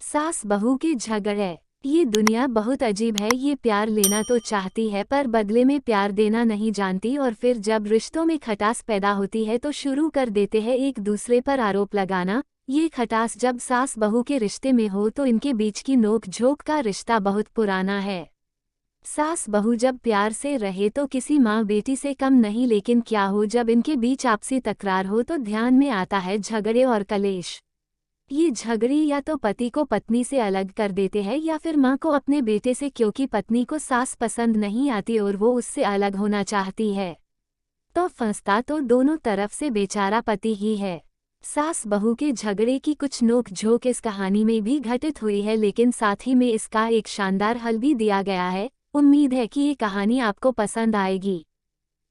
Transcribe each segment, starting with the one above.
सास बहू के झगड़े। ये दुनिया बहुत अजीब है। ये प्यार लेना तो चाहती है पर बदले में प्यार देना नहीं जानती, और फिर जब रिश्तों में खटास पैदा होती है तो शुरू कर देते हैं एक दूसरे पर आरोप लगाना। ये खटास जब सास बहू के रिश्ते में हो तो इनके बीच की नोक झोंक का रिश्ता बहुत पुराना है। सास बहू जब प्यार से रहे तो किसी माँ बेटी से कम नहीं, लेकिन क्या हो जब इनके बीच आपसी तकरार हो तो ध्यान में आता है झगड़े और कलेश। ये झगड़े या तो पति को पत्नी से अलग कर देते हैं या फिर माँ को अपने बेटे से, क्योंकि पत्नी को सास पसंद नहीं आती और वो उससे अलग होना चाहती है। तो फंसता तो दोनों तरफ से बेचारा पति ही है। सास बहू के झगड़े की कुछ नोक झोंक इस कहानी में भी घटित हुई है, लेकिन साथ ही में इसका एक शानदार हल भी दिया गया है। उम्मीद है कि ये कहानी आपको पसंद आएगी।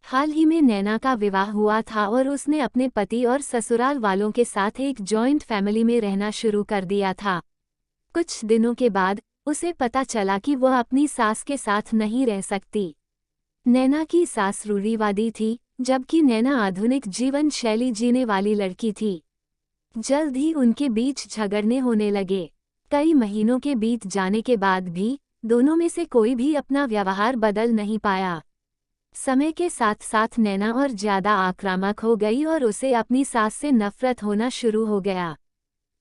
हाल ही में नैना का विवाह हुआ था और उसने अपने पति और ससुराल वालों के साथ एक जॉइंट फैमिली में रहना शुरू कर दिया था। कुछ दिनों के बाद उसे पता चला कि वह अपनी सास के साथ नहीं रह सकती। नैना की सास रूढ़िवादी थी, जबकि नैना आधुनिक जीवन शैली जीने वाली लड़की थी। जल्द ही उनके बीच झगड़ने होने लगे। कई महीनों के बीत जाने के बाद भी दोनों में से कोई भी अपना व्यवहार बदल नहीं पाया। समय के साथ साथ नैना और ज्यादा आक्रामक हो गई और उसे अपनी सास से नफरत होना शुरू हो गया।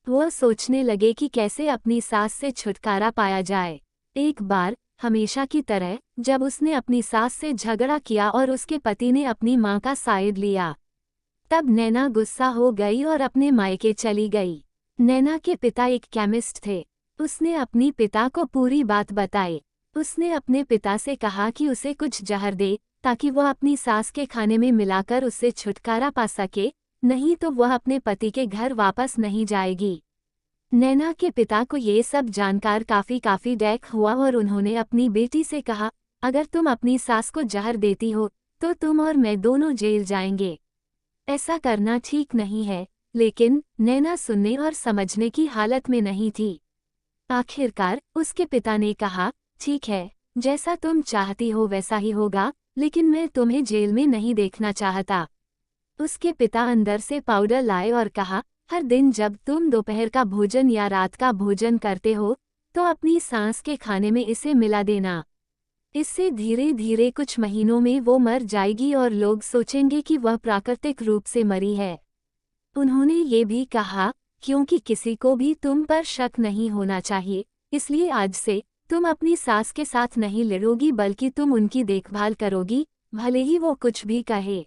वह सोचने लगे कि कैसे अपनी सास से छुटकारा पाया जाए। एक बार हमेशा की तरह जब उसने अपनी सास से झगड़ा किया और उसके पति ने अपनी मां का साइड लिया, तब नैना गुस्सा हो गई और अपने मायके चली गई। नैना के पिता एक केमिस्ट थे। उसने अपनी पिता को पूरी बात बताई। उसने अपने पिता से कहा कि उसे कुछ जहर दे ताकि वह अपनी सास के खाने में मिलाकर उससे छुटकारा पा सके, नहीं तो वह अपने पति के घर वापस नहीं जाएगी। नैना के पिता को ये सब जानकर काफी डैक हुआ और उन्होंने अपनी बेटी से कहा, अगर तुम अपनी सास को जहर देती हो तो तुम और मैं दोनों जेल जाएंगे। ऐसा करना ठीक नहीं है, लेकिन नैना सुनने और समझने की हालत में नहीं थी। आखिरकार उसके पिता ने कहा, ठीक है, जैसा तुम चाहती हो वैसा ही होगा, लेकिन मैं तुम्हें जेल में नहीं देखना चाहता। उसके पिता अंदर से पाउडर लाए और कहा, हर दिन जब तुम दोपहर का भोजन या रात का भोजन करते हो तो अपनी सांस के खाने में इसे मिला देना। इससे धीरे धीरे कुछ महीनों में वो मर जाएगी और लोग सोचेंगे कि वह प्राकृतिक रूप से मरी है। उन्होंने ये भी कहा, क्योंकि किसी को भी तुम पर शक नहीं होना चाहिए, इसलिए आज से तुम अपनी सास के साथ नहीं लड़ोगी बल्कि तुम उनकी देखभाल करोगी, भले ही वो कुछ भी कहे।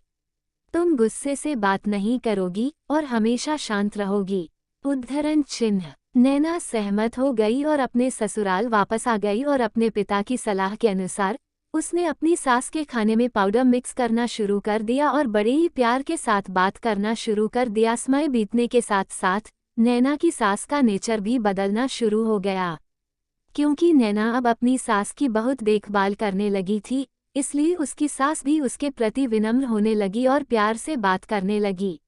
तुम गुस्से से बात नहीं करोगी और हमेशा शांत रहोगी। उद्धरण चिन्ह। नैना सहमत हो गई और अपने ससुराल वापस आ गई और अपने पिता की सलाह के अनुसार उसने अपनी सास के खाने में पाउडर मिक्स करना शुरू कर दिया और बड़े ही प्यार के साथ बात करना शुरू कर दिया। समय बीतने के साथ साथ नैना की सास का नेचर भी बदलना शुरू हो गया। क्योंकि नैना अब अपनी सास की बहुत देखभाल करने लगी थी, इसलिए उसकी सास भी उसके प्रति विनम्र होने लगी और प्यार से बात करने लगी।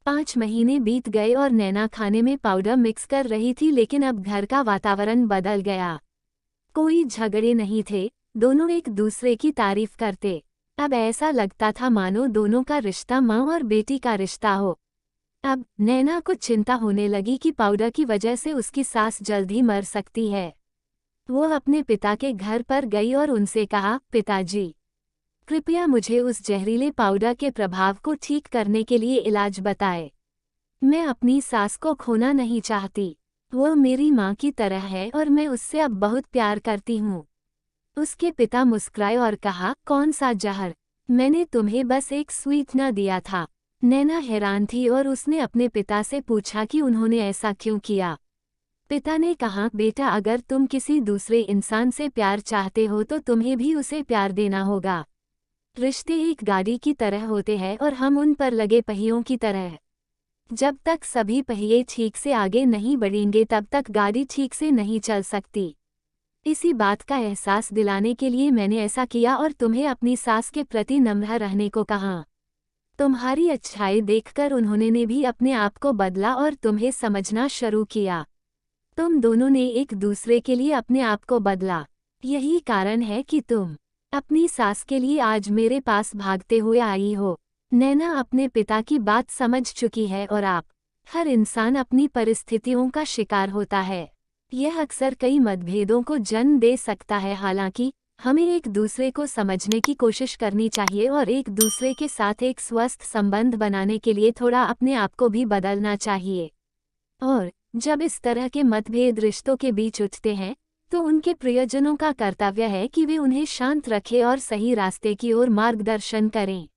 5 महीने बीत गए और नैना खाने में पाउडर मिक्स कर रही थी, लेकिन अब घर का वातावरण बदल गया। कोई झगड़े नहीं थे, दोनों एक दूसरे की तारीफ करते। अब ऐसा लगता था मानो दोनों का रिश्ता माँ और बेटी का रिश्ता हो। अब नैना को चिंता होने लगी कि पाउडर की वजह से उसकी सास जल्द ही मर सकती है। वो अपने पिता के घर पर गई और उनसे कहा, पिताजी, कृपया मुझे उस जहरीले पाउडर के प्रभाव को ठीक करने के लिए इलाज बताएं। मैं अपनी सास को खोना नहीं चाहती। वो मेरी माँ की तरह है और मैं उससे अब बहुत प्यार करती हूँ। उसके पिता मुस्कुराए और कहा, कौन सा जहर? मैंने तुम्हें बस एक स्वीटनर दिया था। नैना हैरान थी और उसने अपने पिता से पूछा कि उन्होंने ऐसा क्यों किया। पिता ने कहा, बेटा, अगर तुम किसी दूसरे इंसान से प्यार चाहते हो तो तुम्हें भी उसे प्यार देना होगा। रिश्ते एक गाड़ी की तरह होते हैं और हम उन पर लगे पहियों की तरह। जब तक सभी पहिए ठीक से आगे नहीं बढ़ेंगे तब तक गाड़ी ठीक से नहीं चल सकती। इसी बात का एहसास दिलाने के लिए मैंने ऐसा किया और तुम्हें अपनी सास के प्रति नम्र रहने को कहा। तुम्हारी अच्छाई देखकर उन्होंने ने भी अपने आप को बदला और तुम्हें समझना शुरू किया। तुम दोनों ने एक दूसरे के लिए अपने आप को बदला। यही कारण है कि तुम अपनी सास के लिए आज मेरे पास भागते हुए आई हो। नैना अपने पिता की बात समझ चुकी है और आप हर इंसान अपनी परिस्थितियों का शिकार होता है। यह अक्सर कई मतभेदों को जन्म दे सकता है। हालांकि हमें एक दूसरे को समझने की कोशिश करनी चाहिए और एक दूसरे के साथ एक स्वस्थ संबंध बनाने के लिए थोड़ा अपने आप को भी बदलना चाहिए। और जब इस तरह के मतभेद रिश्तों के बीच उठते हैं तो उनके प्रियजनों का कर्तव्य है कि वे उन्हें शांत रखें और सही रास्ते की ओर मार्गदर्शन करें।